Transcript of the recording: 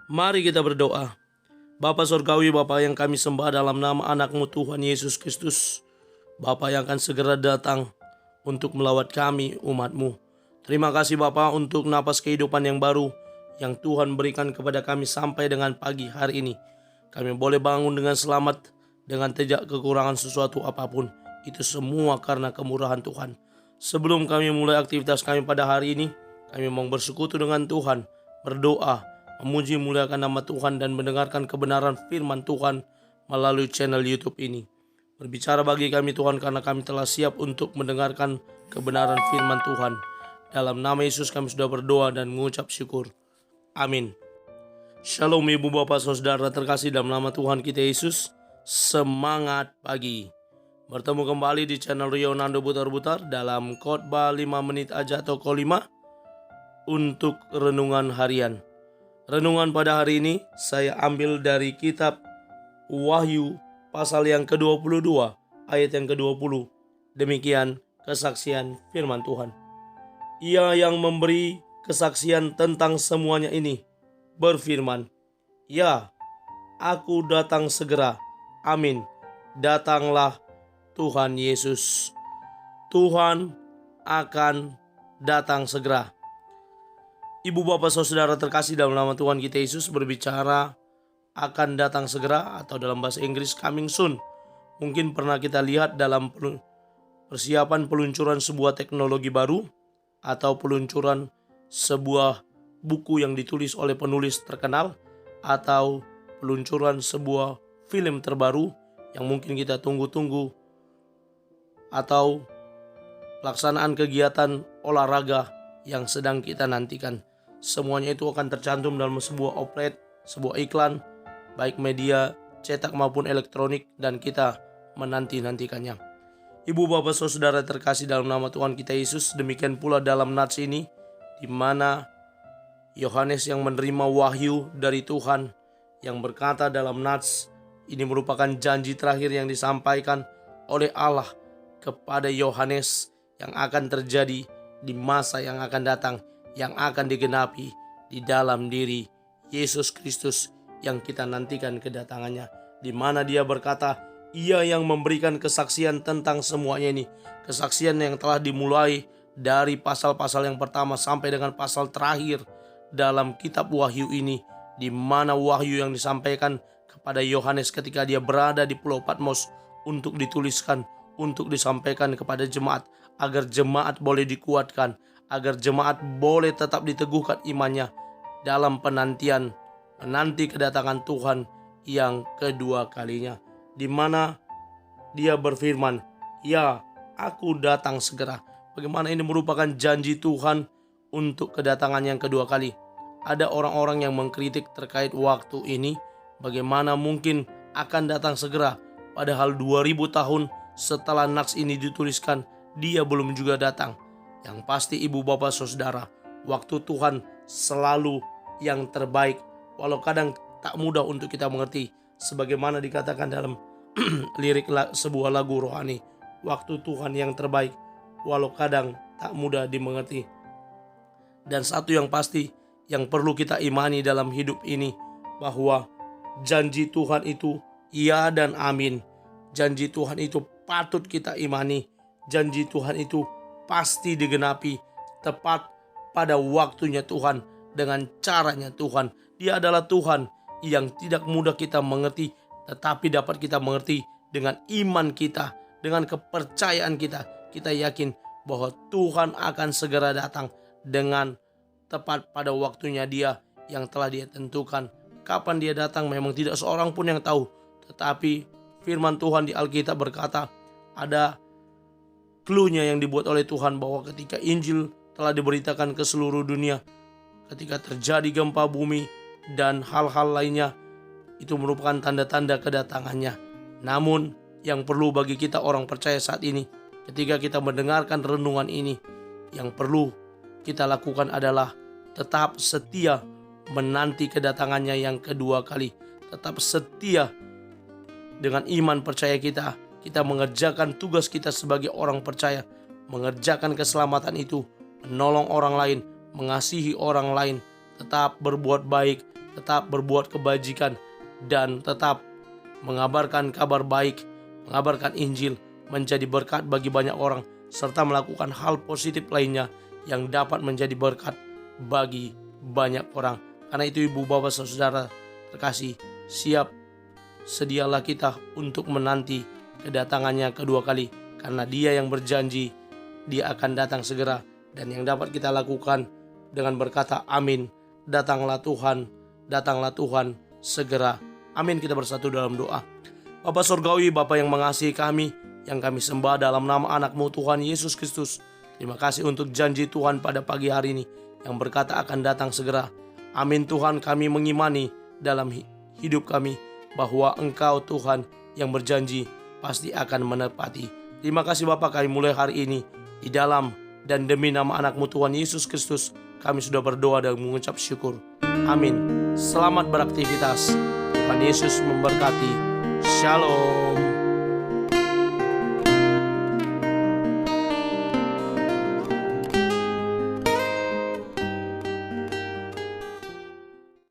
Mari kita berdoa. Bapa Surgawi, Bapa yang kami sembah dalam nama anak-Mu Tuhan Yesus Kristus, Bapa yang akan segera datang untuk melawat kami umat-Mu. Terima kasih Bapa untuk napas kehidupan yang baru yang Tuhan berikan kepada kami sampai dengan pagi hari ini. Kami boleh bangun dengan selamat, dengan tidak kekurangan sesuatu apapun. Itu semua karena kemurahan Tuhan. Sebelum kami mulai aktivitas kami pada hari ini, kami mau bersekutu dengan Tuhan, berdoa, memuji muliakan nama Tuhan dan mendengarkan kebenaran firman Tuhan melalui channel YouTube ini. Berbicara bagi kami Tuhan, karena kami telah siap untuk mendengarkan kebenaran firman Tuhan. Dalam nama Yesus kami sudah berdoa dan mengucap syukur. Amin. Shalom ibu bapak saudara terkasih dalam nama Tuhan kita Yesus. Semangat pagi. Bertemu kembali di channel Rio Nando Butar-Butar dalam khotbah 5 menit aja atau kolima untuk renungan harian. Renungan pada hari ini saya ambil dari kitab Wahyu pasal yang ke-22 ayat yang ke-20. Demikian kesaksian firman Tuhan. Ia yang memberi kesaksian tentang semuanya ini berfirman, "Ya, aku datang segera. Amin. Datanglah Tuhan Yesus." Tuhan akan datang segera. Ibu bapak saudara terkasih dalam nama Tuhan kita Yesus berbicara akan datang segera, atau dalam bahasa Inggris coming soon. Mungkin pernah kita lihat dalam persiapan peluncuran sebuah teknologi baru atau peluncuran sebuah buku yang ditulis oleh penulis terkenal, atau peluncuran sebuah film terbaru yang mungkin kita tunggu-tunggu, atau pelaksanaan kegiatan olahraga yang sedang kita nantikan. Semuanya itu akan tercantum dalam sebuah outlet, sebuah iklan, baik media cetak maupun elektronik, dan kita menanti-nantikannya. Ibu bapak saudara terkasih dalam nama Tuhan kita Yesus, demikian pula dalam nats ini, di mana Yohanes yang menerima wahyu dari Tuhan yang berkata dalam nats ini merupakan janji terakhir yang disampaikan oleh Allah kepada Yohanes yang akan terjadi di masa yang akan datang, yang akan digenapi di dalam diri Yesus Kristus yang kita nantikan kedatangannya, di mana dia berkata, ia yang memberikan kesaksian tentang semuanya ini. Kesaksian yang telah dimulai dari pasal-pasal yang pertama sampai dengan pasal terakhir dalam kitab Wahyu ini, di mana wahyu yang disampaikan kepada Yohanes ketika dia berada di Pulau Patmos untuk dituliskan, untuk disampaikan kepada jemaat, agar jemaat boleh dikuatkan, agar jemaat boleh tetap diteguhkan imannya dalam penantian menanti kedatangan Tuhan yang kedua kalinya, di mana dia berfirman, "Ya, aku datang segera." Bagaimana ini merupakan janji Tuhan untuk kedatangan yang kedua kali. Ada orang-orang yang mengkritik terkait waktu ini, bagaimana mungkin akan datang segera, padahal 2000 tahun setelah nats ini dituliskan, dia belum juga datang. Yang pasti ibu bapak saudara, waktu Tuhan selalu yang terbaik, walau kadang tak mudah untuk kita mengerti. Sebagaimana dikatakan dalam lirik sebuah lagu rohani, waktu Tuhan yang terbaik, walau kadang tak mudah dimengerti. Dan satu yang pasti yang perlu kita imani dalam hidup ini, bahwa janji Tuhan itu ya dan amin. Janji Tuhan itu patut kita imani. Janji Tuhan itu pasti digenapi tepat pada waktunya Tuhan, dengan caranya Tuhan. Dia adalah Tuhan yang tidak mudah kita mengerti, tetapi dapat kita mengerti dengan iman kita, dengan kepercayaan kita. Kita yakin bahwa Tuhan akan segera datang dengan tepat pada waktunya dia yang telah dia tentukan. Kapan dia datang memang tidak seorang pun yang tahu, tetapi firman Tuhan di Alkitab berkata, ada clue-nya yang dibuat oleh Tuhan bahwa ketika Injil telah diberitakan ke seluruh dunia, ketika terjadi gempa bumi dan hal-hal lainnya, itu merupakan tanda-tanda kedatangannya. Namun yang perlu bagi kita orang percaya saat ini, ketika kita mendengarkan renungan ini, yang perlu kita lakukan adalah tetap setia menanti kedatangannya yang kedua kali. Tetap setia dengan iman percaya kita mengerjakan tugas kita sebagai orang percaya, mengerjakan keselamatan itu, menolong orang lain, mengasihi orang lain, tetap berbuat baik, tetap berbuat kebajikan, dan tetap mengabarkan kabar baik, mengabarkan Injil, menjadi berkat bagi banyak orang, serta melakukan hal positif lainnya yang dapat menjadi berkat bagi banyak orang. Karena itu ibu bapak saudara terkasih, sedialah kita untuk menanti kedatangannya kedua kali, karena Dia yang berjanji Dia akan datang segera. Dan yang dapat kita lakukan dengan berkata amin, datanglah Tuhan segera. Amin. Kita bersatu dalam doa. Bapa Surgawi, Bapa yang mengasihi kami, yang kami sembah dalam nama anak-Mu Tuhan Yesus Kristus, terima kasih untuk janji Tuhan pada pagi hari ini yang berkata akan datang segera. Amin Tuhan, kami mengimani dalam hidup kami bahwa Engkau Tuhan yang berjanji pasti akan menepati. Terima kasih Bapa, kami mulai hari ini di dalam dan demi nama anak-Mu Tuhan Yesus Kristus, kami sudah berdoa dan mengucap syukur. Amin. Selamat beraktivitas. Tuhan Yesus memberkati. Shalom.